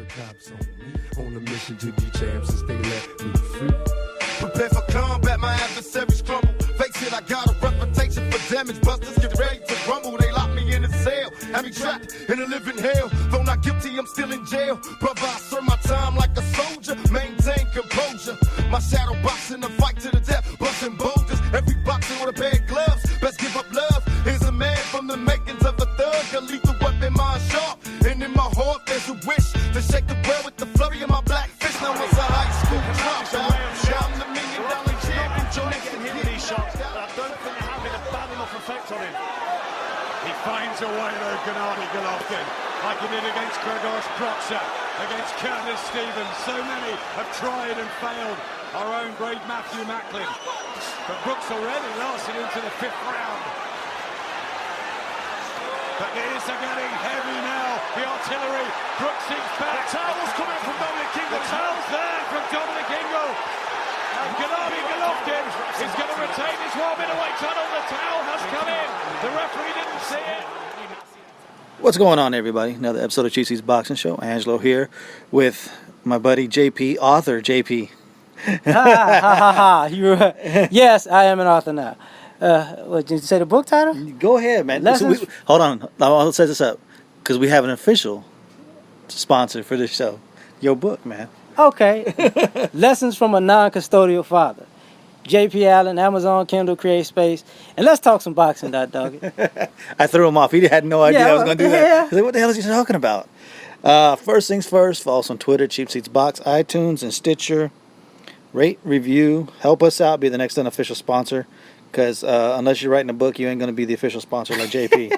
cops on me. On a mission to be champs since they let me free. Prepare for combat, my adversaries crumble. Face it, I got a reputation for damage. Busters get ready to rumble. They lock me in a cell, have me trapped in a living hell. Though not guilty, I'm still in jail. Brother, I serve my time like a soldier. Maintain composure. My shadow boxing, a fight to the death. Busting boulders, every boxing with a pair of gloves. Best give up love. Here's a man from the makings of a thug. A lethal weapon, mind sharp. And in my heart, there's a wish to shake the world with the flurry of my black fist. Now it's a high school dropout. I'm the $1 million champion. Making him these shots, but I don't think they're having a bad enough effect on him. He finds a way though, Gennady Golovkin, like he did against Grzegorz Proksa, against Curtis Stevens. So many have tried and failed. Our own great Matthew Macklin. But Brooks already lasted into the 5th round. But these are getting heavy now. The artillery. Brooks is back. The towel's coming from Dominic Ingle. The towel's there from Dominic Ingle. And Gennady Golovkin is going to retain his 1 middleweight title. The towel has come in. The referee didn't see it. What's going on, everybody? Another episode of Cheesy's Boxing Show. Angelo here with my buddy JP, author JP. Yes, I am an author now. What did you say? The book title? Go ahead, man. Hold on. I'll set this up because we have an official sponsor for this show. Your book, man. Okay. Lessons from a non-custodial father. J.P. Allen, Amazon, Kindle, Create Space. And let's talk some boxing, dog. I threw him off. He had no idea I was going to do that. I was like, what the hell is he talking about? First things first, follow us on Twitter, Cheap Seats Box, iTunes, and Stitcher. Rate, review, help us out, be the next unofficial sponsor. Because unless you're writing a book, you ain't going to be the official sponsor like JP.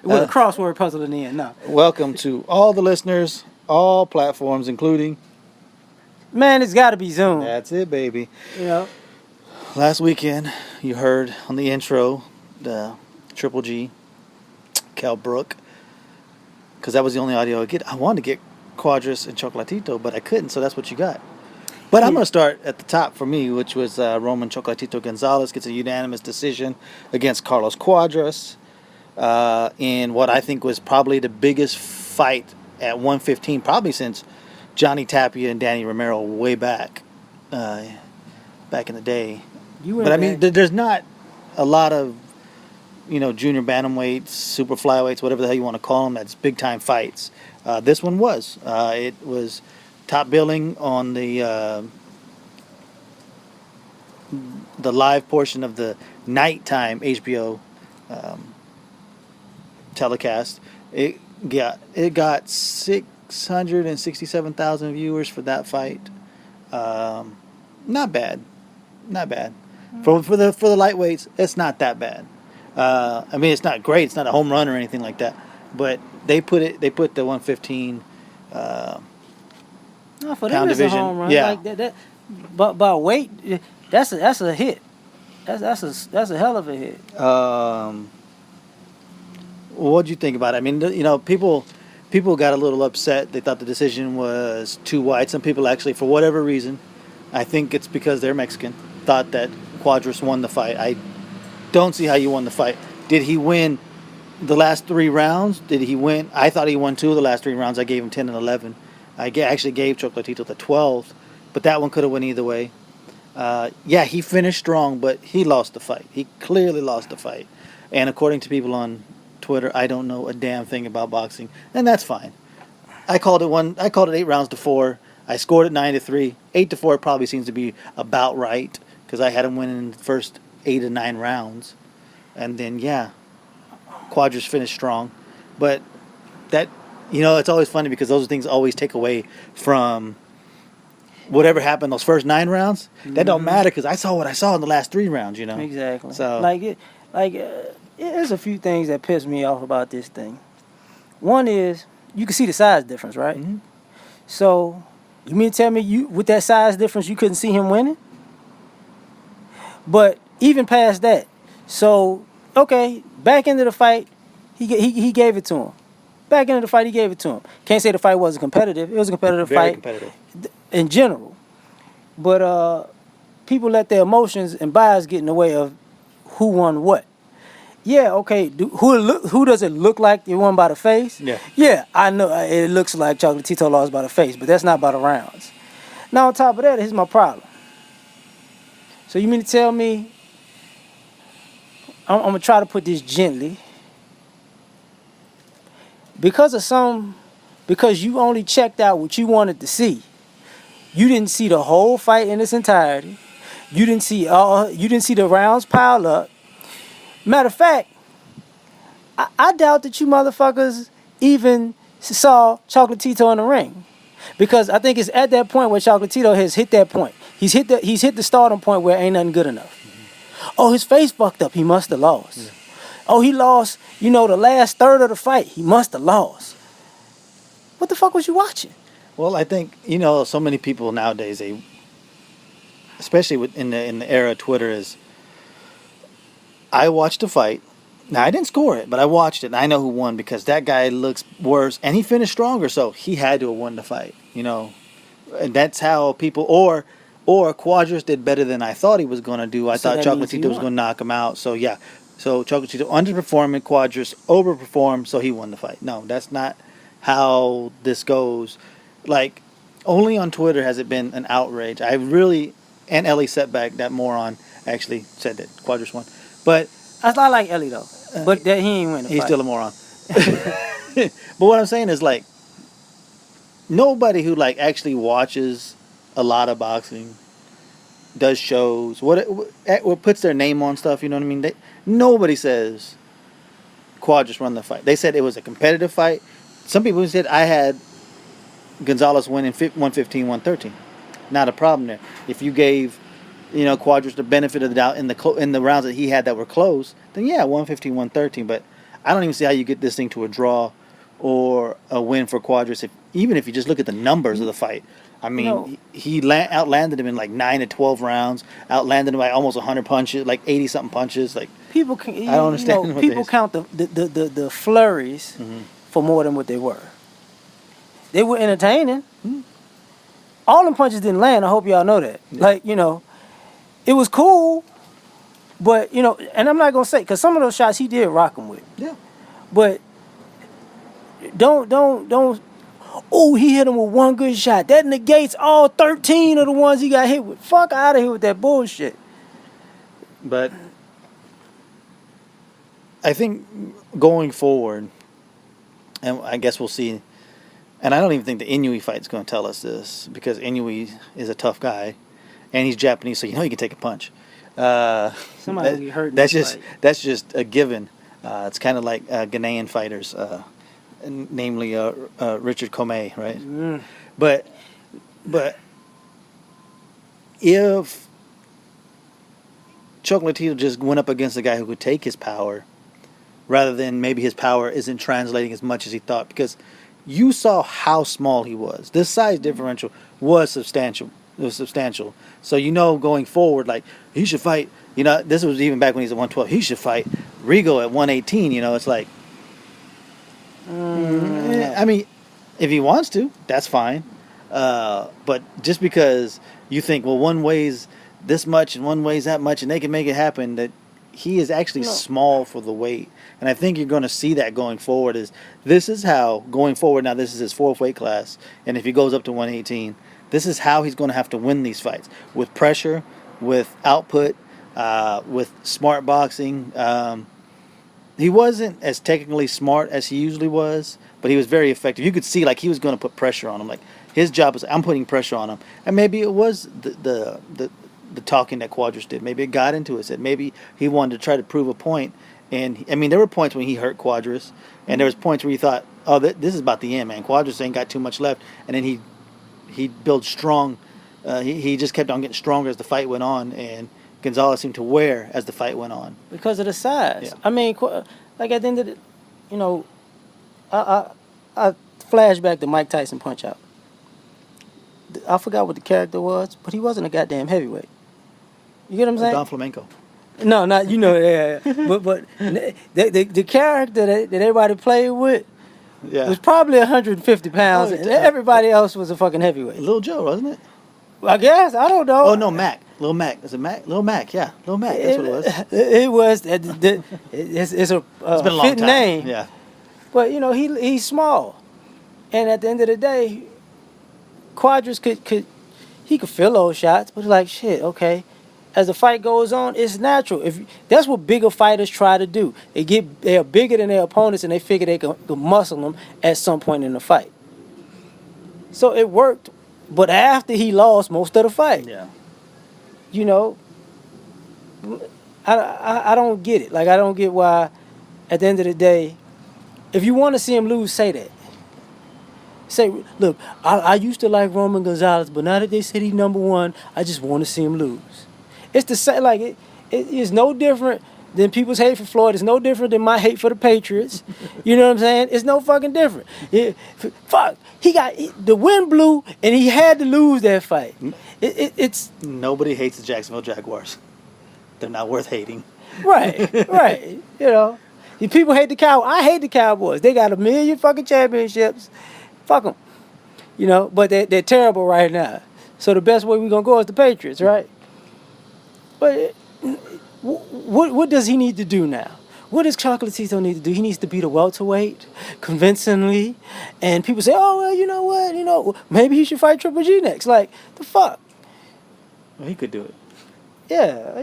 With a crossword puzzle in the end, no. Welcome to all the listeners, all platforms, including... Man, it's got to be Zoom. That's it, baby. You know? Last weekend, you heard on the intro, the Triple G, Cal Brook. Because that was the only audio I get. I wanted to get Cuadras and Chocolatito, but I couldn't, so that's what you got. But I'm going to start at the top for me, which was Roman Chocolatito Gonzalez gets a unanimous decision against Carlos Cuadras in what I think was probably the biggest fight at 115, probably since Johnny Tapia and Danny Romero way back in the day. But I mean, there's not a lot of, junior bantamweights, super flyweights, whatever the hell you want to call them, that's big-time fights. This one was. It was top billing on the live portion of the nighttime HBO telecast. It got 667,000 viewers for that fight. Not bad. For the lightweights, it's not that bad. I mean, it's not great. It's not a home run or anything like that. But they put the 115 for them it's a home run. Yeah. Like that. But by weight, that's a hit. That's a hell of a hit. What'd you think about it? I mean, people got a little upset. They thought the decision was too wide. Some people actually, for whatever reason, I think it's because they're Mexican, thought that Cuadras won the fight. I don't see how you won the fight. Did he win the last 3 rounds? Did he win? I thought he won 2 of the last 3 rounds. I gave him 10 and 11. I actually gave Chocolatito the 12th, but that one could have went either way. He finished strong, but he lost the fight. He clearly lost the fight. And according to people on Twitter, I don't know a damn thing about boxing, and that's fine. I called it 8 rounds to 4. I scored it 9-3. 8-4 probably seems to be about right because I had him winning in the first 8 or 9 rounds, and then Cuadras finished strong, but that. It's always funny because those things always take away from whatever happened those first 9 rounds. That don't matter because I saw what I saw in the last 3 rounds. Exactly. So there's a few things that piss me off about this thing. One is you can see the size difference, right? Mm-hmm. So you mean to tell me with that size difference you couldn't see him winning? But even past that, so okay, back into the fight, he gave it to him. Back into the fight, he gave it to him. Can't say the fight wasn't competitive. It was a competitive fight. Very competitive. In general. But people let their emotions and bias get in the way of who won what. Yeah, okay. Who does it look like you won by the face? Yeah. Yeah, I know it looks like Chocolatito lost by the face, but that's not by the rounds. Now, on top of that, here's my problem. So you mean to tell me, I'm going to try to put this gently, because you only checked out what you wanted to see, you didn't see the whole fight in its entirety, you didn't see the rounds pile up. Matter of fact, I doubt that you motherfuckers even saw Chocolatito in the ring, because I think it's at that point where Chocolatito has hit that point. He's hit the starting point where ain't nothing good enough. Oh, his face fucked up. He must have lost. Yeah. Oh, he lost. The last third of the fight. He must have lost. What the fuck was you watching? Well, I think so many people nowadays, especially in the era of Twitter, is I watched a fight. Now, I didn't score it, but I watched it, and I know who won because that guy looks worse, and he finished stronger, so he had to have won the fight, And that's how people, or Quadras did better than I thought he was going to do. I thought Chocolatito was going to knock him out, so yeah. So Chocolatito underperformed, and Quadras overperformed, so he won the fight. No, that's not how this goes. Like, only on Twitter has it been an outrage. And Ellie Setback, that moron, actually said that Quadras won. But I like Ellie though, but that he ain't win the fight. He's still a moron. But what I'm saying is, like, nobody who actually watches a lot of boxing, does shows, what puts their name on stuff, you know what I mean? Nobody says Quadras won the fight. They said it was a competitive fight. Some people said I had Gonzalez winning 115-113. Not a problem there. If you gave Quadras the benefit of the doubt in the rounds that he had that were close, then yeah, 115-113. But I don't even see how you get this thing to a draw or a win for Quadras, even if you just look at the numbers of the fight. I mean, he outlanded him in 9 to 12 rounds, outlanded him by almost 100 punches, 80-something punches. I don't understand. People count the flurries for more than what they were. They were entertaining. Mm-hmm. All them punches didn't land. I hope y'all know that. Yeah. It was cool, but and I'm not gonna say, because some of those shots he did rock him with. Yeah. But don't. Oh, he hit him with one good shot. That negates all 13 of the ones he got hit with. Fuck out of here with that bullshit. But I think going forward, and I guess we'll see. And I don't even think the Inoue fight's going to tell us this, because Inoue is a tough guy, and he's Japanese, so he can take a punch. Somebody will get hurt. That's just a given. It's kind of like Ghanaian fighters, namely Richard Comey, right? Mm. But if Chocolatito just went up against a guy who could take his power, rather than maybe his power isn't translating as much as he thought, because you saw how small he was. This size differential was substantial. It was substantial. So going forward, he should fight. This was even back when he was at 112. He should fight Rigo at 118. It's like, I mean, if he wants to, that's fine. But just because you think, well, one weighs this much and one weighs that much, and they can make it happen, that he is actually small for the weight. And I think you're going to see that going forward. This is how, going forward, now this is his fourth weight class, and if he goes up to 118, this is how he's going to have to win these fights. With pressure, with output, with smart boxing. He wasn't as technically smart as he usually was, but he was very effective. You could see he was going to put pressure on him. His job is, I'm putting pressure on him. And maybe it was the talking that Quadras did. Maybe it got into his head. Maybe he wanted to try to prove a point. And I mean, there were points when he hurt Quadras, and there was points where he thought, "Oh, this is about the end, man. Quadras ain't got too much left." And then he built strong. He just kept on getting stronger as the fight went on, and Gonzalez seemed to wear as the fight went on because of the size. Yeah. I mean, at the end of the, I flash back to Mike Tyson Punch Out. I forgot what the character was, but he wasn't a goddamn heavyweight. You get what I'm saying? Don Flamenco. No, not yeah. but the character that everybody played with was probably 150 pounds, and everybody else was a fucking heavyweight. Little Joe, wasn't it? I guess I don't know. Oh no, Mac. Lil Mac. Is it Mac? Lil Mac. Yeah, Lil Mac. That's what it was. It was. It's a It's been a long fit time. name. Yeah. But he's small, and at the end of the day, Quadras could fill those shots. But like shit, okay. As the fight goes on, it's natural. If that's what bigger fighters try to do, they are bigger than their opponents, and they figure they can muscle them at some point in the fight. So it worked, but after he lost most of the fight, Yeah. I don't get it. Like I don't get why. At the end of the day, if you want to see him lose, say that. Say, look, I used to like Roman Gonzalez, but now that they said he's number one, I just want to see him lose. It's the same. Like it is no different than people's hate for Floyd. It's no different than my hate for the Patriots. You know what I'm saying? It's no fucking different. Fuck, the wind blew and he had to lose that fight. It's Nobody hates the Jacksonville Jaguars. They're not worth hating. right. The people hate the Cowboys. I hate the Cowboys. They got 1 million fucking championships. Fuck them. But they're terrible right now. So the best way we're gonna go is the Patriots, right? But what does he need to do now? What does Chocolatito need to do? He needs to beat a welterweight convincingly, and people say, "Oh well, you know what? Maybe he should fight Triple G next." Like the fuck. Well, he could do it. Yeah.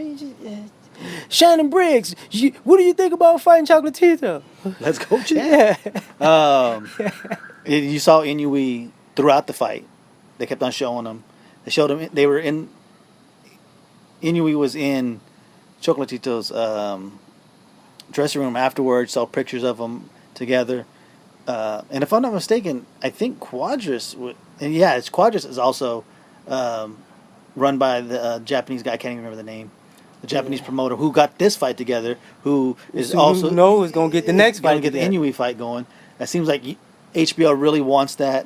Shannon Briggs, what do you think about fighting Chocolatito? Let's go, G. Yeah. You saw Inoue throughout the fight. They kept on showing him. They showed him. They were in. Inoue was in Chocolatito's dressing room afterwards. Saw pictures of them together. And if I'm not mistaken, I think Quadras. Quadras is also run by the Japanese guy. I can't even remember the name. The Japanese promoter who got this fight together, who is also who's gonna get the next fight, get the Inoue fight going. It seems like HBO really wants that.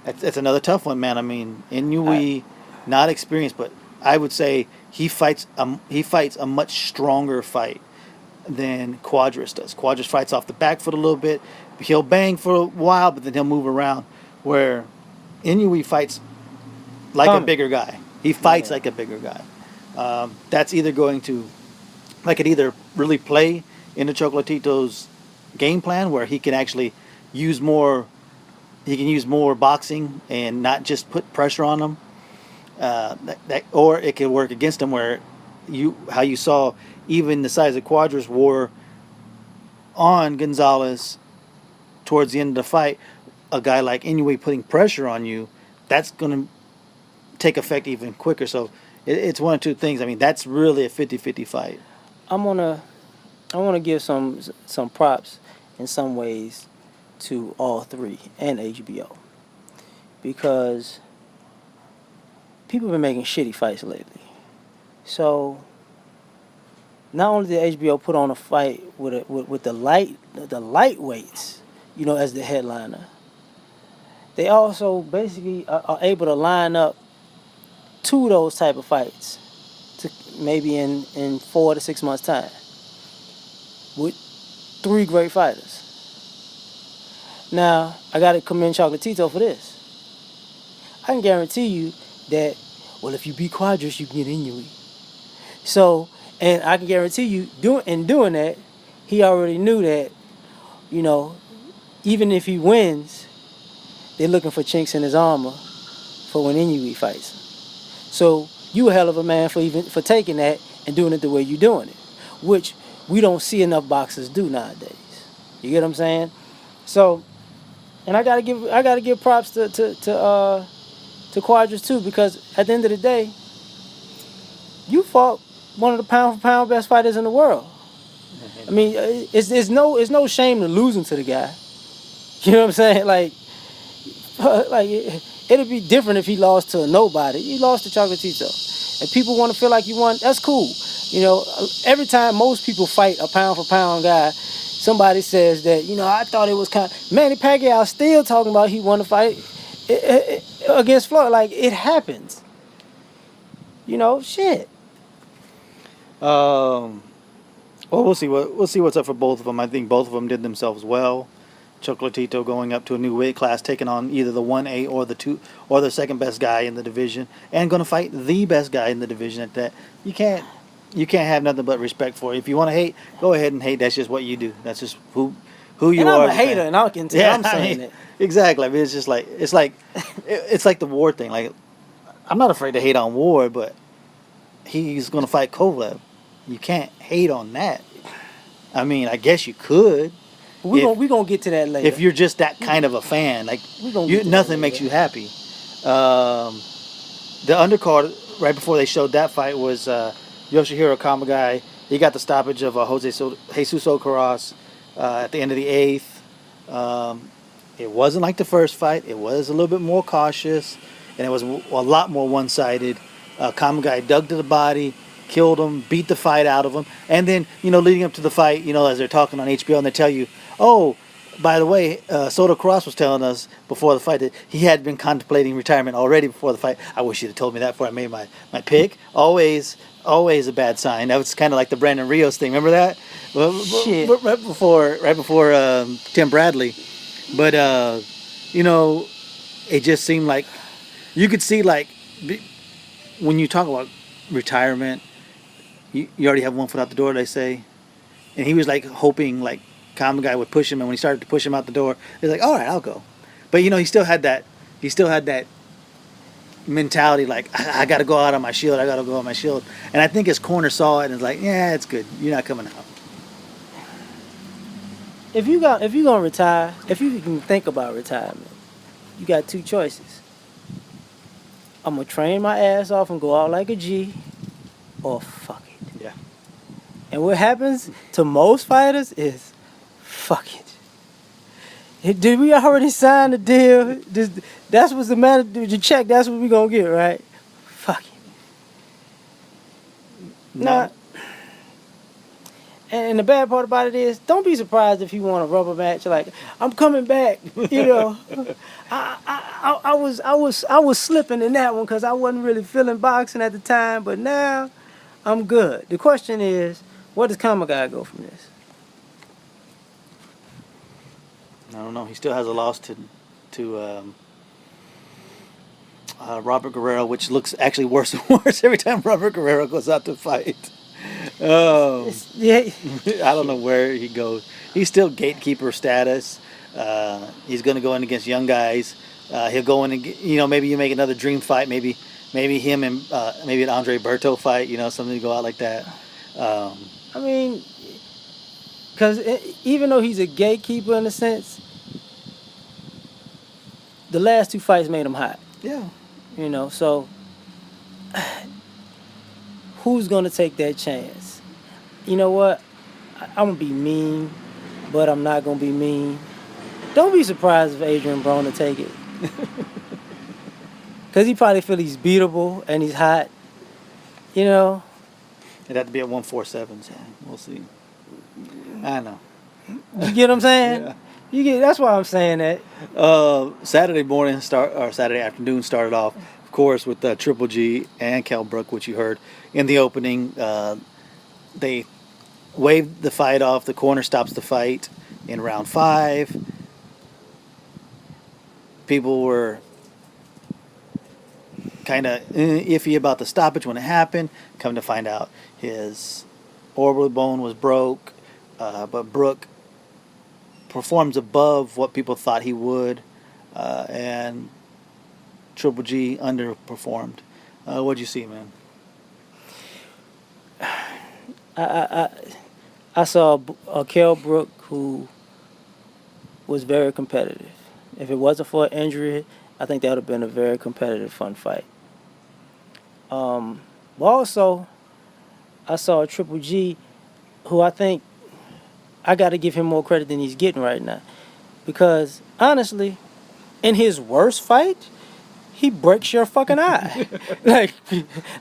It's another tough one, man. I mean, Inoue, not experienced, but I would say he fights a much stronger fight than Quadras does. Quadras fights off the back foot a little bit. He'll bang for a while, but then he'll move around. Where Inoue fights like a bigger guy. He fights like a bigger guy. That's either going to, like, it either really play into Chocolatito's game plan where he can actually use more. He can use more boxing and not just put pressure on him. Or it could work against him where how you saw even the size of Quadras wore on Gonzalez towards the end of the fight. A guy like Inoue putting pressure on you, that's going to take effect even quicker. So it's one of two things. I mean, that's really a 50-50 fight. I wanna give some props in some ways to all three and HBO, because people have been making shitty fights lately. So not only did HBO put on a fight with the lightweights, as the headliner, they also basically are able to line up two of those type of fights to maybe in 4 to 6 months time with three great fighters. Now, I got to commend Chocolatito for this. I can guarantee you that, well, if you beat Quadras, you can get Inoue. So, and I can guarantee you, doing that, he already knew that, even if he wins, they're looking for chinks in his armor for when Inoue fights. So you a hell of a man for taking that and doing it the way you're doing it, which we don't see enough boxers do nowadays. You get what I'm saying? So, and I gotta give props to Quadras too, because at the end of the day, you fought one of the pound for pound best fighters in the world. I mean, it's no shame to losing to the guy. You know what I'm saying? Like it'd be different if he lost to a nobody. He lost to Chocolatito, and people want to feel like you won. That's cool. Every time most people fight a pound for pound guy, somebody says that, I thought it was Manny Pacquiao still talking about he won the fight against Floyd. Like, it happens. Shit. Well, we'll see what's up for both of them. I think both of them did themselves well. Chocolatito going up to a new weight class, taking on either the 1A or the second best guy in the division, and going to fight the best guy in the division at that. You can't have nothing but respect for it. If you want to hate, go ahead and hate. That's just what you do. That's just who you and are. I'm a hater, and I can tell. Yeah, I'm saying it. Exactly. I mean, it's like the war thing. Like, I'm not afraid to hate on Ward, but he's going to fight Kovalev. You can't hate on that. I mean, I guess you could. We gonna get to that later. If you're just that kind of a fan, like nothing makes you happy. The undercard right before they showed that fight was Yoshihiro Kamagai. He got the stoppage of Jesus Ocaras at the end of the 8th. It wasn't like the first fight. It was a little bit more cautious, and it was a lot more one-sided. Kamagai dug to the body, killed him, beat the fight out of him, and then leading up to the fight, as they're talking on HBO, and they tell you, oh, by the way, Soto Cross was telling us before the fight that he had been contemplating retirement already before the fight. I wish you'd have told me that before I made my pick. Always a bad sign. That was kind of like the Brandon Rios thing. Remember that? Shit. Right before Tim Bradley. But, it just seemed like you could see, like, when you talk about retirement, you already have one foot out the door, they say. And he was, like, hoping, like, Kamagai would push him, and when he started to push him out the door, he's like, all right, I'll go. But he still had that mentality, like, I got to go out on my shield, and I think his corner saw it and was like, yeah, it's good, you're not coming out. If you're gonna retire, if you can think about retirement, you got two choices. I'm gonna train my ass off and go out like a G, or fuck it. Yeah. And what happens to most fighters is, fuck it. Did we already sign the deal? That's what's the matter. The check, that's what we gonna get, right? Fuck it. No. Nah. And the bad part about it is, don't be surprised if you want a rubber match. Like, I'm coming back. I was slipping in that one because I wasn't really feeling boxing at the time. But now, I'm good. The question is, where does Kamagai go from this? I don't know. He still has a loss to Robert Guerrero, which looks actually worse and worse every time Robert Guerrero goes out to fight. Yeah. I don't know where he goes. He's still gatekeeper status. He's going to go in against young guys. He'll go in and maybe you make another dream fight. Maybe him and maybe an Andre Berto fight. Something to go out like that. I mean, because even though he's a gatekeeper in a sense, the last two fights made him hot. Yeah. So who's going to take that chance? You know what? I'm going to be mean, but I'm not going to be mean. Don't be surprised if Adrian Broner take it. Because he probably feel he's beatable and he's hot. It'd have to be at 147, so we'll see. I know. You get what I'm saying? Yeah. That's why I'm saying that. Saturday afternoon started off, of course, with Triple G and Kell Brook, which you heard in the opening. They waved the fight off. The corner stops the fight in round 5. People were kind of iffy about the stoppage when it happened. Come to find out, his orbital bone was broke, but Brook performs above what people thought he would, and Triple G underperformed. What'd you see, man? I saw a Kell Brook who was very competitive. If it wasn't for an injury, I think that would have been a very competitive, fun fight. But also, I saw a Triple G who I think I got to give him more credit than he's getting right now. Because, honestly, in his worst fight, he breaks your fucking eye. Like,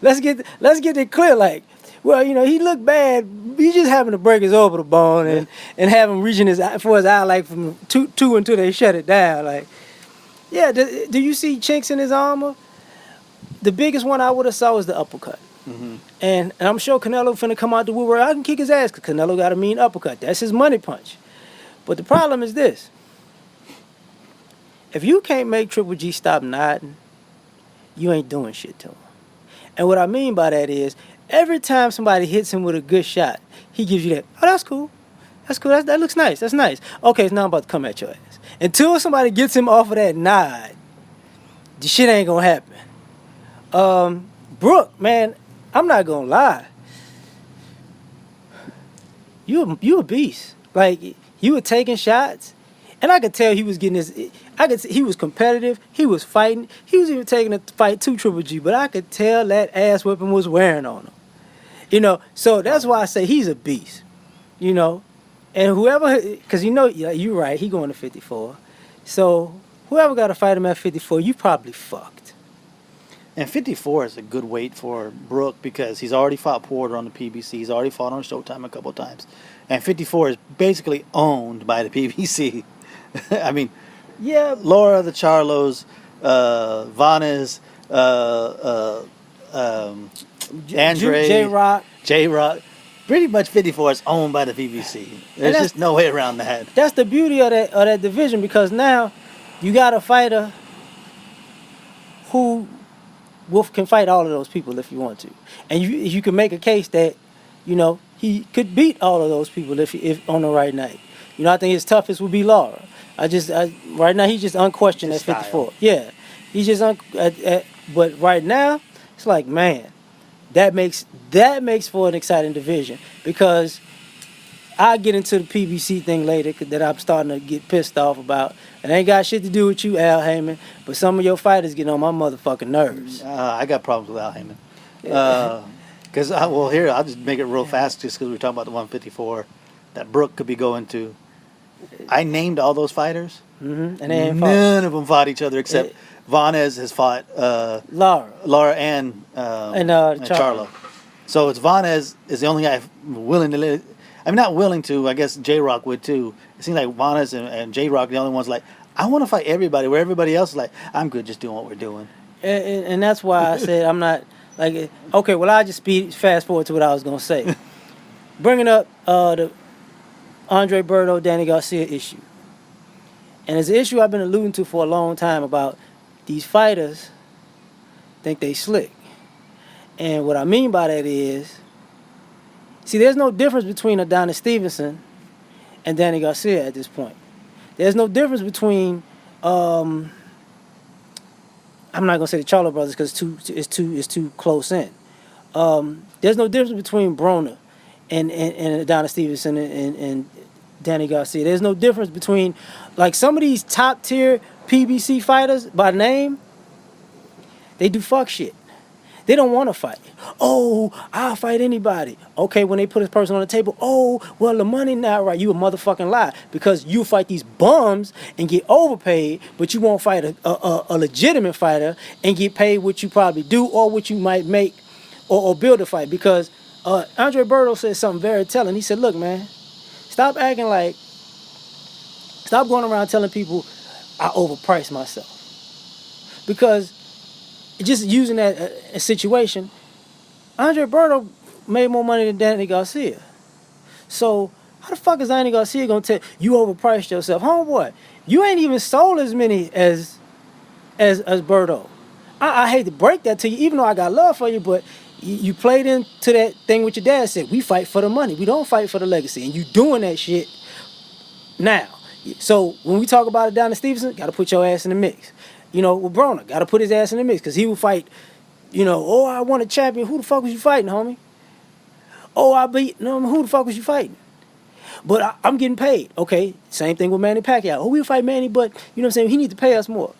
let's get it clear. Like, well, he looked bad. He just happened to break his orbital bone and have him reaching for his eye like from two until they shut it down. Like, yeah, do you see chinks in his armor? The biggest one I would have saw was the uppercut. Mm-hmm. And I'm sure Canelo finna come out the woodwork. I can kick his ass because Canelo got a mean uppercut. That's his money punch. But the problem is this. If you can't make Triple G stop nodding, you ain't doing shit to him. And what I mean by that is, every time somebody hits him with a good shot, he gives you that, oh, that's cool. That's cool. That looks nice. That's nice. Okay, so now I'm about to come at your ass. Until somebody gets him off of that nod, the shit ain't gonna happen. Brooke, man, I'm not gonna lie. You a beast. Like, you were taking shots, and I could tell he was getting his. He was competitive. He was fighting. He was even taking a fight to Triple G, but I could tell that ass whipping was wearing on him. So that's why I say he's a beast. And whoever, because you're right, he going to 54. So whoever got to fight him at 54, you probably fucked. And 54 is a good weight for Brooke because he's already fought Porter on the PBC. He's already fought on Showtime a couple of times. And 54 is basically owned by the PBC. I mean, yeah, Laura, the Charlos, Vanes, Andre, J-Rock. Pretty much 54 is owned by the PBC. There's just no way around that. That's the beauty of that division, because now you got a fighter who can fight all of those people if you want to. And you can make a case that, he could beat all of those people if on the right night. I think his toughest would be Laura. Right now he's just unquestioned at 54. Yeah, he's just but right now it's like, man, that makes for an exciting division, because I'll get into the PBC thing later that I'm starting to get pissed off about. It ain't got shit to do with you, Al Heyman, but some of your fighters getting on my motherfucking nerves. I got problems with Al Heyman. Because, here, I'll just make it real fast just because we're talking about the 154 that Brooke could be going to. I named all those fighters. Mm-hmm. And they ain't None of them fought each other except Vanes has fought Laura and Charlo. So it's Vanes is the only guy willing to not willing to. I guess J-Rock would too. It seems like Vanes and J-Rock the only ones like, I want to fight everybody, where everybody else is like, I'm good just doing what we're doing. And that's why I said I'm not like, okay, well, I just fast forward to what I was going to say. Bringing up the Andre Berto, Danny Garcia issue. And it's an issue I've been alluding to for a long time about these fighters think they slick. And what I mean by that is, see, there's no difference between Adonis Stevenson and Danny Garcia at this point. There's no difference between, I'm not gonna say the Charlo brothers because it's too close in. There's no difference between Broner and Adonis Stevenson and Danny Garcia. There's no difference between, like, some of these top tier PBC fighters by name. They do fuck shit. They don't want to fight. Oh, I'll fight anybody. Okay, when they put his person on the table, oh, well, the money not right. You a motherfucking lie, because you fight these bums and get overpaid, but you won't fight a legitimate fighter and get paid what you probably do or what you might make or build a fight. Because Andre Berto said something very telling. He said, look, man, stop going around telling people I overpriced myself. Because just using that situation, Andre Berto made more money than Danny Garcia. So how the fuck is Danny Garcia gonna tell you overpriced yourself? Homeboy, you ain't even sold as many as Berto. I hate to break that to you, even though I got love for you, but you played into that thing with your dad said, we fight for the money, we don't fight for the legacy. And you doing that shit now. So when we talk about Adonis Stevenson, gotta put your ass in the mix. With Broner, got to put his ass in the mix, because he would fight, oh, I want a champion. Who the fuck was you fighting, homie? Oh, I beat, no, who the fuck was you fighting? But I'm getting paid. Okay, same thing with Manny Pacquiao. Oh, we'll fight Manny, but, what I'm saying, he needs to pay us more.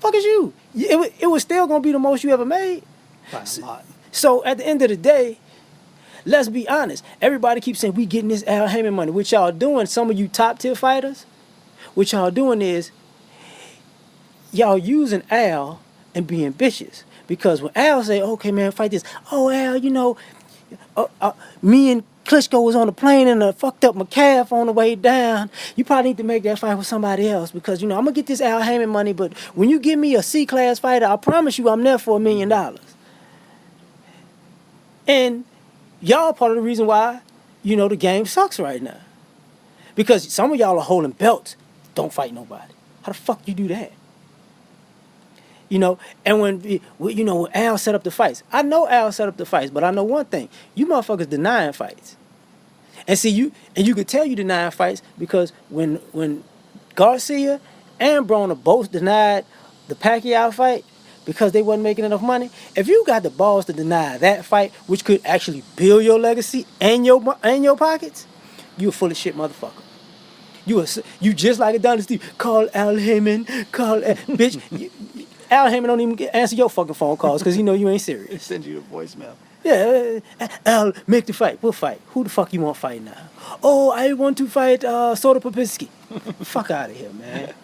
Fuck is you? It was still going to be the most you ever made. So at the end of the day, let's be honest. Everybody keeps saying, we getting this Al Heyman money. What y'all doing, some of you top tier fighters, what y'all doing is, y'all using Al and being bitches. Because when Al say, okay, man, fight this. Oh, Al, me and Klitschko was on the plane and fucked up my calf on the way down. You probably need to make that fight with somebody else, because, I'm going to get this Al Heyman money, but when you give me a C-class fighter, I promise you I'm there for $1 million. And y'all part of the reason why, the game sucks right now. Because some of y'all are holding belts. Don't fight nobody. How the fuck you do that? You know, and when Al set up the fights, I know Al set up the fights, but I know one thing: you motherfuckers denying fights. And see you could tell you denying fights because when Garcia and Broner both denied the Pacquiao fight because they wasn't making enough money. If you got the balls to deny that fight, which could actually build your legacy and your pockets, you a full of shit motherfucker. You just like a dynasty. Call Al Heyman. Bitch. Al Heyman don't even answer your fucking phone calls because he know you ain't serious. Send you a voicemail. Yeah, Al, make the fight. We'll fight. Who the fuck you want to fight now? Oh, I want to fight Soda Popinski. Fuck out of here, man.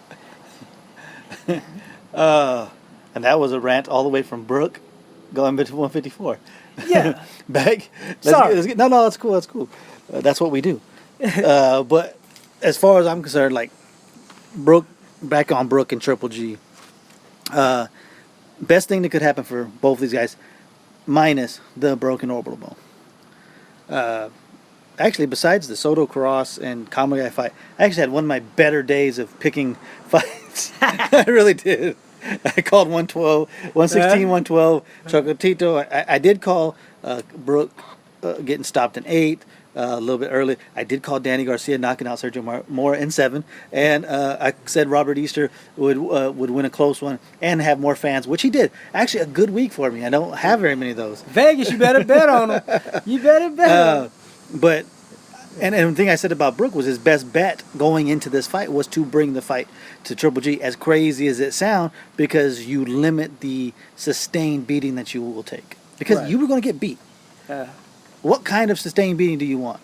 And that was a rant all the way from Brooke, going to 154. Yeah. Back. Sorry. No, that's cool. That's cool. That's what we do. But as far as I'm concerned, like Brooke, back on Brooke and Triple G. Best thing that could happen for both these guys, minus the broken orbital bone. Actually, besides the Soto Cross and Kamagai fight, I actually had one of my better days of picking fights. I really did. I called 112, 116, 112, Chocolatito. I did call Brooke getting stopped in 8. A little bit early. I did call Danny Garcia knocking out Sergio Mora in 7, and I said Robert Easter would win a close one and have more fans, which he did. Actually, a good week for me. I don't have very many of those. Vegas, you better bet on him. You better bet on him. But the thing I said about Brooke was his best bet going into this fight was to bring the fight to Triple G, as crazy as it sounds, because you limit the sustained beating that you will take. Because you were going to get beat. What kind of sustained beating do you want?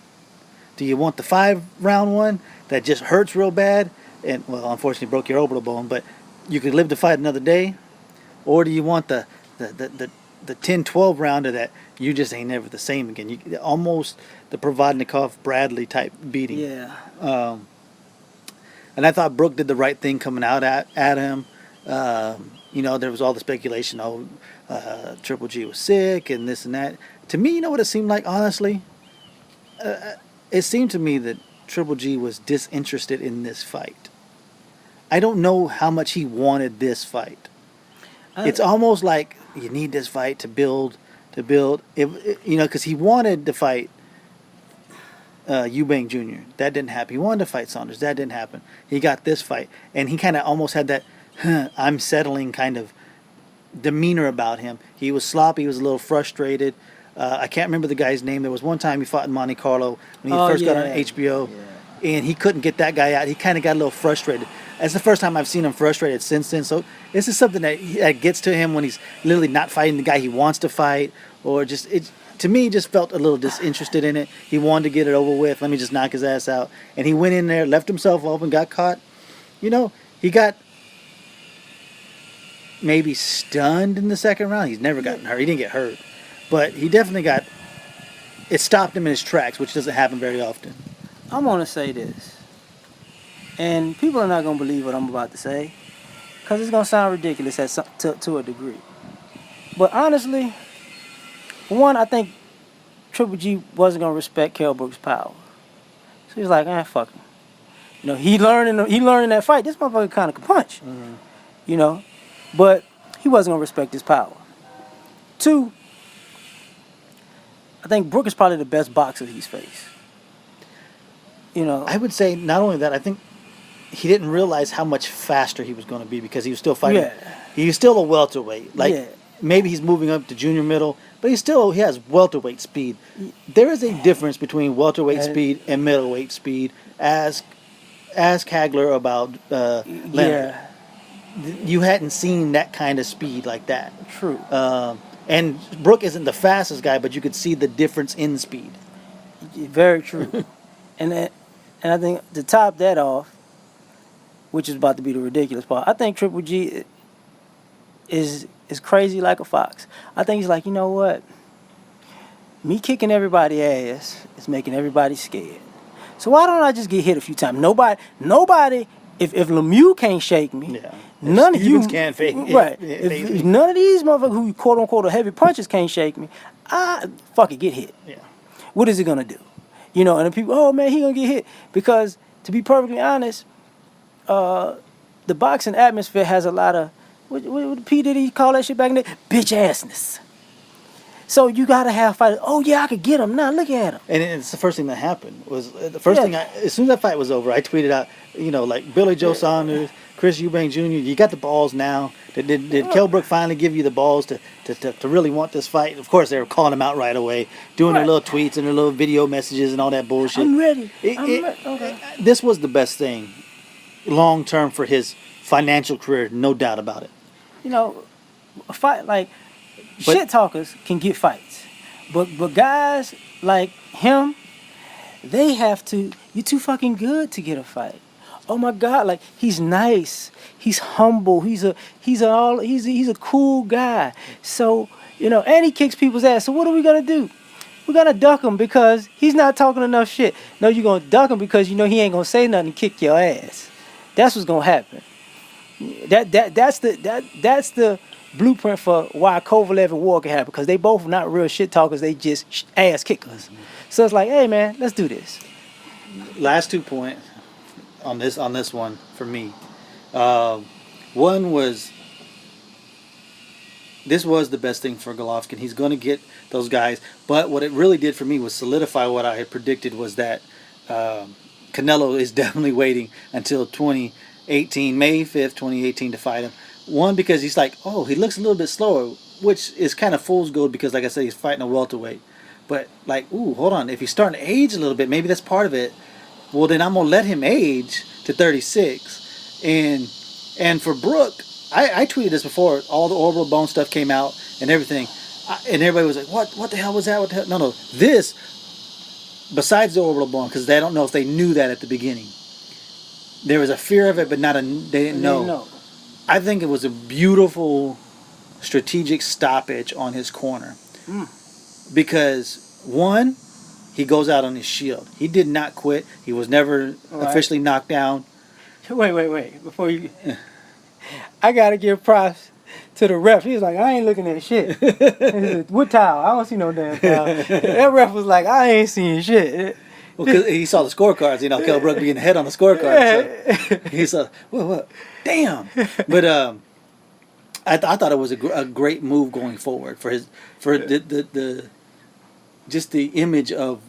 Do you want the 5-round one that just hurts real bad and, well, unfortunately broke your orbital bone, but you could live to fight another day? Or do you want the 10-12 rounder that you just ain't never the same again? Almost the Provodnikov Bradley type beating. Yeah. And I thought Brooke did the right thing coming out at him. There was all the speculation, Triple G was sick and this and that. To me, you know what it seemed like, honestly? It seemed to me that Triple G was disinterested in this fight. I don't know how much he wanted this fight. It's almost like you need this fight to build, because he wanted to fight Eubank Jr. That didn't happen. He wanted to fight Saunders. That didn't happen. He got this fight. And he kind of almost had that, I'm settling kind of demeanor about him. He was sloppy. He was a little frustrated. I can't remember the guy's name. There was one time he fought in Monte Carlo when he first got on HBO, and he couldn't get that guy out. He kind of got a little frustrated. That's the first time I've seen him frustrated since then. So this is something that gets to him when he's literally not fighting the guy he wants to fight, or to me, just felt a little disinterested in it. He wanted to get it over with. Let me just knock his ass out. And he went in there, left himself open, got caught. He got maybe stunned in the second round. He's never gotten hurt. He didn't get hurt. But he definitely it stopped him in his tracks, which doesn't happen very often. I'm going to say this, and people are not going to believe what I'm about to say, because it's going to sound ridiculous to a degree. But honestly, for one, I think Triple G wasn't going to respect Kell Brook's power. So he was like, fuck him. He learned in that fight, this motherfucker kind of could punch. Mm-hmm. But he wasn't going to respect his power. 2, I think Brooke is probably the best boxer he's faced. I would say not only that, I think he didn't realize how much faster he was going to be because he was still fighting. Yeah. He was still a welterweight. Maybe he's moving up to junior middle, but he has welterweight speed. There is a difference between welterweight speed and middleweight speed. Ask Hagler about Leonard. Yeah. You hadn't seen that kind of speed like that. True. And Brooke isn't the fastest guy, but you could see the difference in speed. Very true. and I think to top that off, which is about to be the ridiculous part, I think Triple G is crazy like a fox. I think he's like, you know what? Me kicking everybody's ass is making everybody scared. So why don't I just get hit a few times? Nobody. If Lemieux can't shake me, none of you can't fake me. Right. If none of these motherfuckers who quote unquote are heavy punches can't shake me, fuck it, get hit. Yeah. What is it gonna do? And the people, oh man, he gonna get hit. Because to be perfectly honest, the boxing atmosphere has a lot of what P. Diddy call that shit back in the bitch assness. So you gotta have fighters. Oh yeah, I could get him now. Look at him. And it's the first thing that happened was the first thing. As soon as that fight was over, I tweeted out, like Billy Joe Saunders, Chris Eubank Jr. You got the balls now. Did Kell Brook finally give you the balls to really want this fight? Of course, they were calling him out right away, doing their little tweets and their little video messages and all that bullshit. I'm ready. Okay. This was the best thing, long term for his financial career, no doubt about it. A fight like. Shit talkers can get fights, but guys like him, they have to. You're too fucking good to get a fight. Oh my God, like he's nice, he's humble, he's a cool guy. So and he kicks people's ass. So what are we gonna do? We're gonna duck him because he's not talking enough shit. No, you're gonna duck him because he ain't gonna say nothing and kick your ass. That's what's gonna happen. That's the blueprint for why Kovalev and Walker happen, because they both not real shit talkers. They just ass kickers. So it's like, hey man, let's do this. Last 2 points on this one for me. One was, this was the best thing for Golovkin. He's going to get those guys. But what it really did for me was solidify what I had predicted, was that Canelo is definitely waiting until 2018, May 5th, 2018 to fight him. One, because he's like, oh, he looks a little bit slower, which is kind of fool's gold because, like I said, he's fighting a welterweight. But, like, ooh, hold on. If he's starting to age a little bit, maybe that's part of it. Well, then I'm going to let him age to 36. And for Brook, I tweeted this before. All the orbital bone stuff came out and everything. And everybody was like, what the hell was that? What the hell? No. This, besides the orbital bone, because they don't know if they knew that at the beginning. There was a fear of it, but they didn't know. I think it was a beautiful strategic stoppage on his corner. Because, one, he goes out on his shield. He did not quit. He was never officially knocked down. Wait. Before you... I got to give props to the ref. He was like, I ain't looking at shit. He said, what towel? I don't see no damn towel. That ref was like, I ain't seeing shit. Well, because he saw the scorecards, Kell Brook being ahead on the scorecards. So he saw, what? Damn. But I thought it was a great move going forward for the just the image of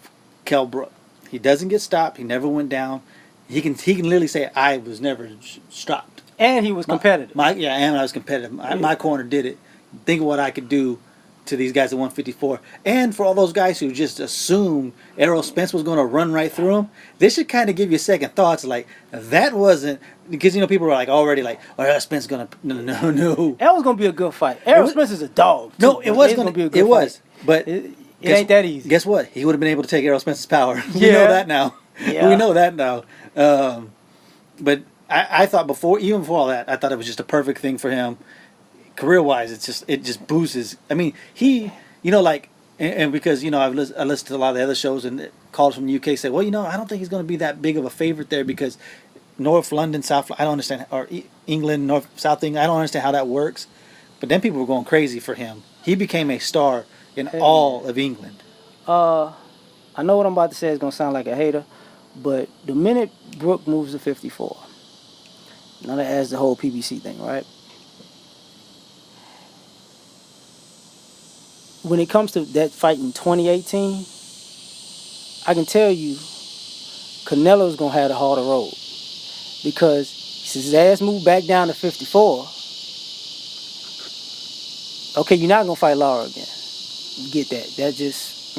Kell Brook. He doesn't get stopped. He never went down. He can literally say, I was never stopped. And he was competitive. And I was competitive. My corner did it. Think of what I could do to these guys at 154. And for all those guys who just assumed Errol Spence was going to run right through him, this should kind of give you second thoughts. Like, that wasn't... Because, people were like already like, oh, Errol Spence is going to... No. That was going to be a good fight. Errol Spence is a dog. No, it was going to be a good fight. It was. But it ain't that easy. Guess what? He would have been able to take Errol Spence's power. We know that now. Yeah. We know that now. But I thought even before all that, I thought it was just a perfect thing for him. Career-wise, it just boosts his... I mean, he, and because, I listened to a lot of the other shows, and callers from the UK say, well, I don't think he's going to be that big of a favorite there because North London, South... I don't understand... Or England, North, South England, I don't understand how that works. But then people were going crazy for him. He became a star in all of England. I know what I'm about to say is going to sound like a hater, but the minute Brook moves to 54, now that adds the whole PBC thing, right? When it comes to that fight in 2018, I can tell you Canelo's going to have the harder road. Because since his ass moved back down to 54, okay, you're not going to fight Lara again. You get that. That just,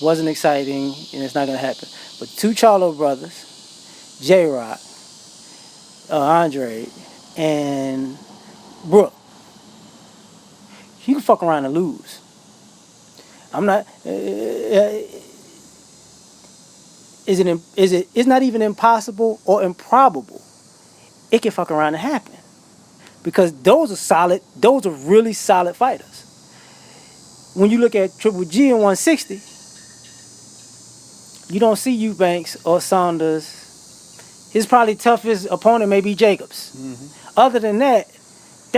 wasn't exciting, and it's not going to happen. But two Charlo brothers, J-Rock, Andre, and Brook, you can fuck around and lose. I'm not. It's not even impossible or improbable. It can fuck around and happen, because those are really solid fighters. When you look at Triple G in 160, you don't see Eubanks or Saunders. His probably toughest opponent may be Jacobs. Mm-hmm. Other than that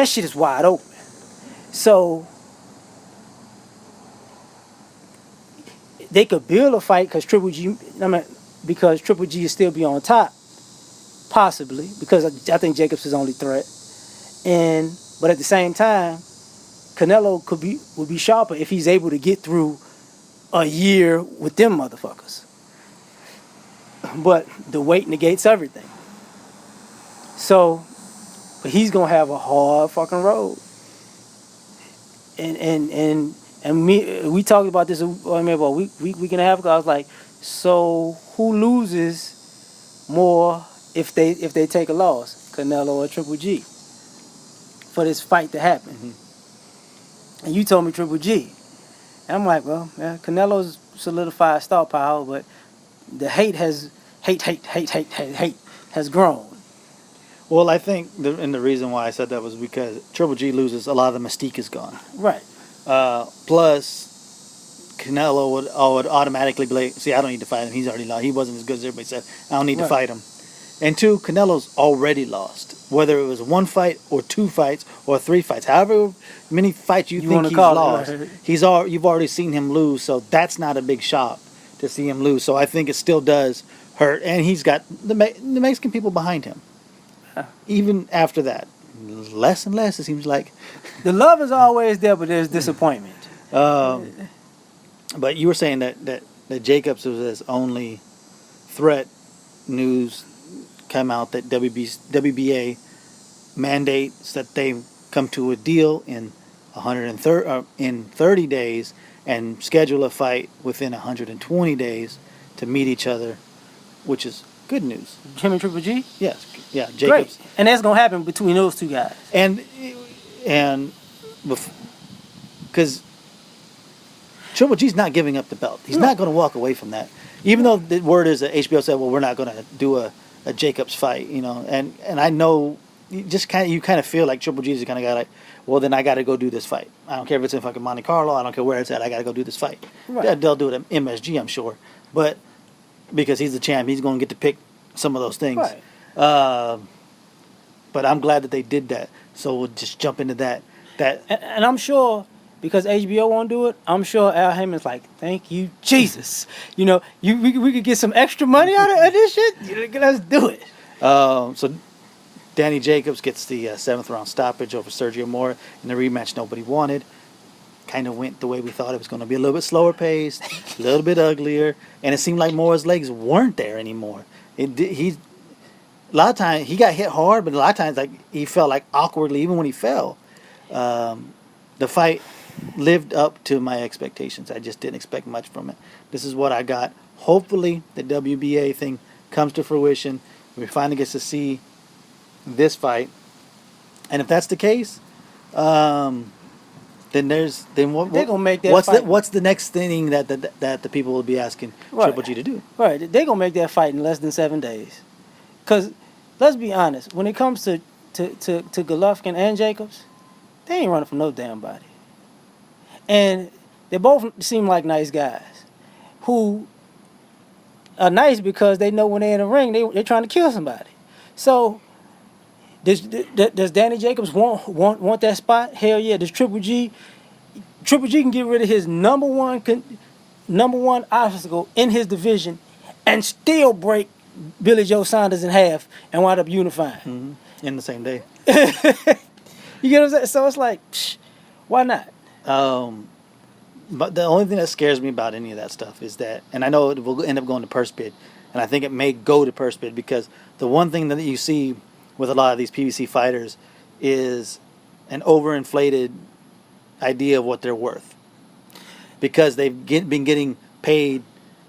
shit is wide open. So they could build a fight because Triple G is still be on top, possibly, because I think Jacobs is only threat. And But at the same time, Canelo would be sharper if he's able to get through a year with them motherfuckers. But the weight negates everything. So, but he's gonna have a hard fucking road. And we talked about this. I mean, about week and a half ago. I was like, so who loses more if they take a loss, Canelo or Triple G, for this fight to happen? Mm-hmm. And you told me Triple G. And I'm like, well, yeah, Canelo's solidified star power, but the hate has grown. Well, I think the reason why I said that was because Triple G loses, a lot of the mystique is gone. Right. Plus, Canelo would automatically be like, see, I don't need to fight him. He's already lost. He wasn't as good as everybody said. I don't need to fight him. And two, Canelo's already lost. Whether it was one fight or two fights or three fights, however many fights you think he's lost, you've already seen him lose. So that's not a big shock to see him lose. So I think it still does hurt. And he's got the Mexican people behind him. Even after that, less and less, it seems like. The love is always there, but there's disappointment. But you were saying that Jacobs was his only threat. News come out that WBA mandates that they come to a deal in 30 days and schedule a fight within 120 days to meet each other, which is good news. Him and Triple G? Yes. Yeah, Jacobs. Great. And that's going to happen between those two guys. And because Triple G's not giving up the belt. He's not going to walk away from that. Even though the word is that HBO said, well, we're not going to do a Jacobs fight, you know. And I know you kind of feel like Triple G's the kind of guy like, well, then I got to go do this fight. I don't care if it's in fucking Monte Carlo. I don't care where it's at. I got to go do this fight. Right. They'll do it at MSG, I'm sure. But because he's the champ, he's going to get to pick some of those things. Right. But I'm glad that they did that. So we'll just jump into that. And I'm sure, because HBO won't do it, I'm sure Al Heyman's like, thank you, Jesus. You know, we could get some extra money out of this shit. Let's do it. So Danny Jacobs gets the 7th round stoppage over Sergio Mora in the rematch nobody wanted. Kind of went the way we thought it was going to be, a little bit slower paced, a little bit uglier, and it seemed like Mora's legs weren't there anymore. A lot of times he got hit hard, but a lot of times like he fell like awkwardly even when he fell. The fight lived up to my expectations. I just didn't expect much from it. This is what I got. Hopefully the WBA thing comes to fruition. We finally get to see this fight, and if that's the case, then what, they're gonna make that fight. What's the next thing that the people will be asking Triple G to do? Right, they're gonna make that fight in less than 7 days. Cause let's be honest, when it comes to Golovkin and Jacobs, they ain't running from no damn body. And they both seem like nice guys who are nice because they know when they're in the ring, they're trying to kill somebody. So does Danny Jacobs want that spot? Hell yeah. Does Triple G can get rid of his number one obstacle in his division and still break Billy Joe Saunders in half and wind up unifying in the same day. You get what I'm saying? So it's like, why not? But the only thing that scares me about any of that stuff is that, and I know it will end up going to purse bid, and I think it may go to purse bid because the one thing that you see with a lot of these PBC fighters is an overinflated idea of what they're worth, because they've been getting paid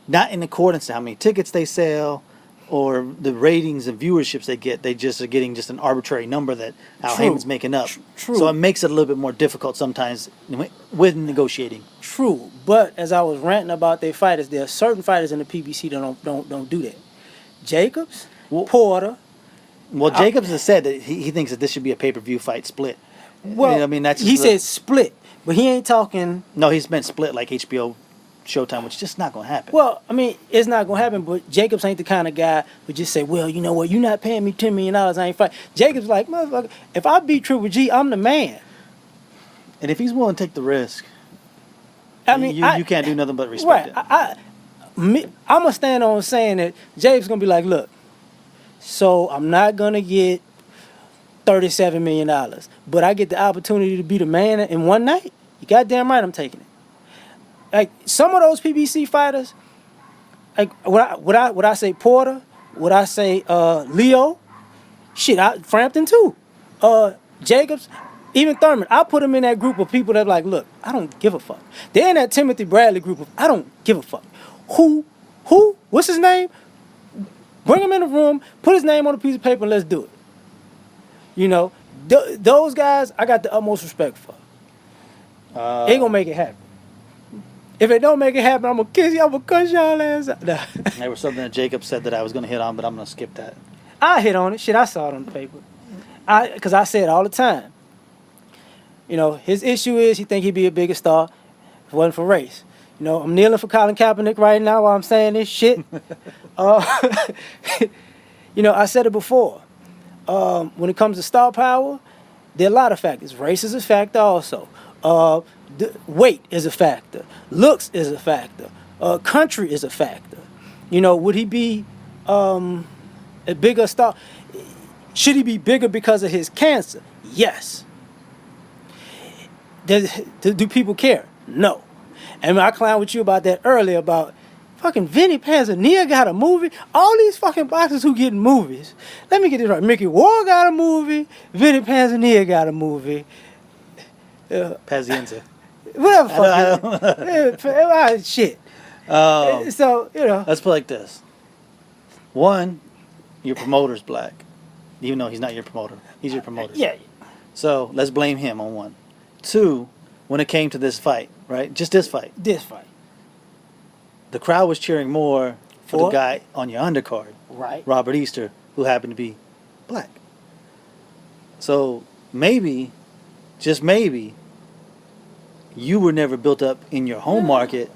not in accordance to how many tickets they sell or the ratings and viewerships they get. They just are getting just an arbitrary number that Al Heyman's making up. True. So it makes it a little bit more difficult sometimes with negotiating. True, but as I was ranting about their fighters, there are certain fighters in the PBC that don't do that. Jacobs, Porter. Well, Jacobs has said that he thinks that this should be a pay-per-view fight split. Well, I mean, he said split, but he ain't talking. No, he's meant split like HBO Showtime, which is just not going to happen. Well, I mean, it's not going to happen, but Jacobs ain't the kind of guy who just say, well, you know what, you're not paying me $10 million, I ain't fight. Jacobs like, motherfucker, if I beat Triple G, I'm the man. And if he's willing to take the risk, I mean, you can't do nothing but respect it. I'm going to stand on saying that Jacobs going to be like, look, so I'm not going to get $37 million. But I get the opportunity to be the man in one night. You goddamn right I'm taking it. Like, some of those PBC fighters, like, would I say Porter? Would I say Leo? Shit, Frampton too. Jacobs, even Thurman. I put them in that group of people that like, look, I don't give a fuck. They're in that Timothy Bradley group of, I don't give a fuck. Who? What's his name? Bring him in the room, put his name on a piece of paper, and let's do it. You know, those guys, I got the utmost respect for. They gonna make it happen. If it don't make it happen, I'm gonna kiss you. I'm gonna cut y'all ass out. Nah. There was something that Jacob said that I was going to hit on, but I'm going to skip that. I hit on it. Shit, I saw it on the paper. Because I say it all the time. You know, his issue is he think he'd be a bigger star if it wasn't for race. You know, I'm kneeling for Colin Kaepernick right now while I'm saying this shit. You know, I said it before. When it comes to star power, there are a lot of factors. Race is a factor also. Weight is a factor. Looks is a factor. Country is a factor. You know, would he be a bigger star? Should he be bigger because of his cancer? Yes. Do people care? No. And I clowned with you about that earlier about fucking Vinny Panzania got a movie. All these fucking boxers who getting movies. Let me get this right. Mickey Ward got a movie. Vinny Panzania got a movie. Pazienza. Whatever fuck. Shit. So, you know. Let's put it like this. One, your promoter's black. Even though he's not your promoter. He's your promoter. Yeah. So, let's blame him on one. Two, when it came to this fight, right? Just this fight. The crowd was cheering more for the guy on your undercard. Right. Robert Easter, who happened to be black. So, maybe, just maybe, you were never built up in your home market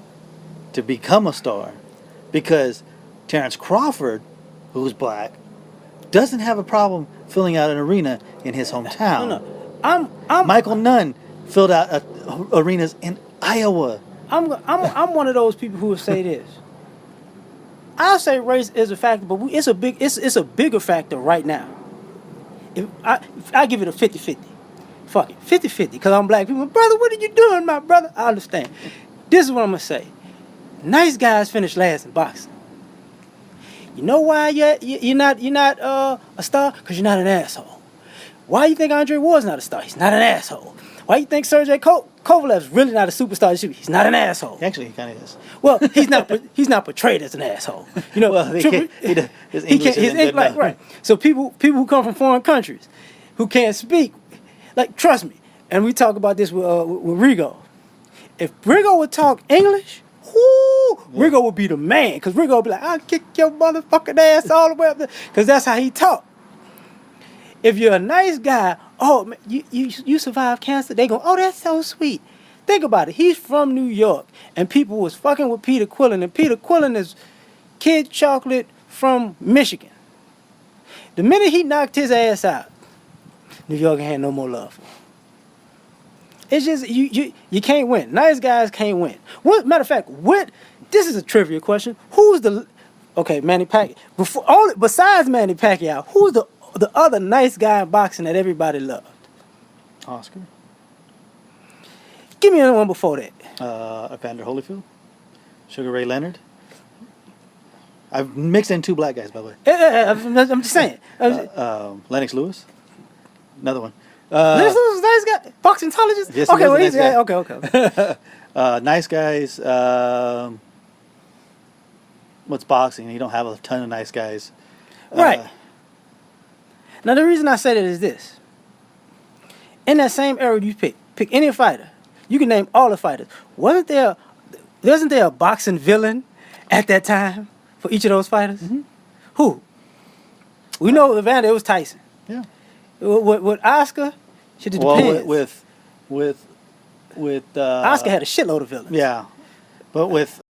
to become a star, because Terrence Crawford, who's black, doesn't have a problem filling out an arena in his hometown. No. Michael Nunn filled out arenas in Iowa. I'm one of those people who would say this. I'll say race is a factor, but it's a bigger factor right now. If I give it a 50-50. Fuck it, 50-50, because I'm black people. Brother, what are you doing, my brother? I understand. This is what I'm going to say. Nice guys finish last in boxing. You know why you're not a star? Because you're not an asshole. Why you think Andre Ward's not a star? He's not an asshole. Why you think Sergey Kovalev's really not a superstar? He's not an asshole. Actually, he kind of is. Well, he's not portrayed as an asshole. You know, well, his English isn't good enough. Right. So people who come from foreign countries who can't speak, like, trust me, and we talk about this with Rigo. If Rigo would talk English, Rigo would be the man, because Rigo would be like, I'll kick your motherfucking ass all the way up there, because that's how he talk. If you're a nice guy, oh, man, you survived cancer, they go, oh, that's so sweet. Think about it. He's from New York, and people was fucking with Peter Quillen, and Peter Quillen is Kid Chocolate from Michigan. The minute he knocked his ass out, New York had no more love for him. It's just, you can't win. Nice guys can't win. Matter of fact, this is a trivia question. Manny Pacquiao. Besides Manny Pacquiao, who's the other nice guy in boxing that everybody loved? Oscar. Give me another one before that. Evander Holyfield. Sugar Ray Leonard. I've mixed in two black guys, by the way. I'm just saying. Lennox Lewis. Another one. Lennox Lewis is a nice guy. Boxingologist? Yes, okay, he's a nice guy. Okay. Nice guys. What's boxing? You don't have a ton of nice guys. Right. Now, the reason I say that is this. In that same era you pick any fighter. You can name all the fighters. Wasn't there a boxing villain at that time for each of those fighters? Mm-hmm. Who? We know Evander, it was Tyson. Yeah. With Oscar, shit just depends. With Oscar had a shitload of villains. Yeah, but with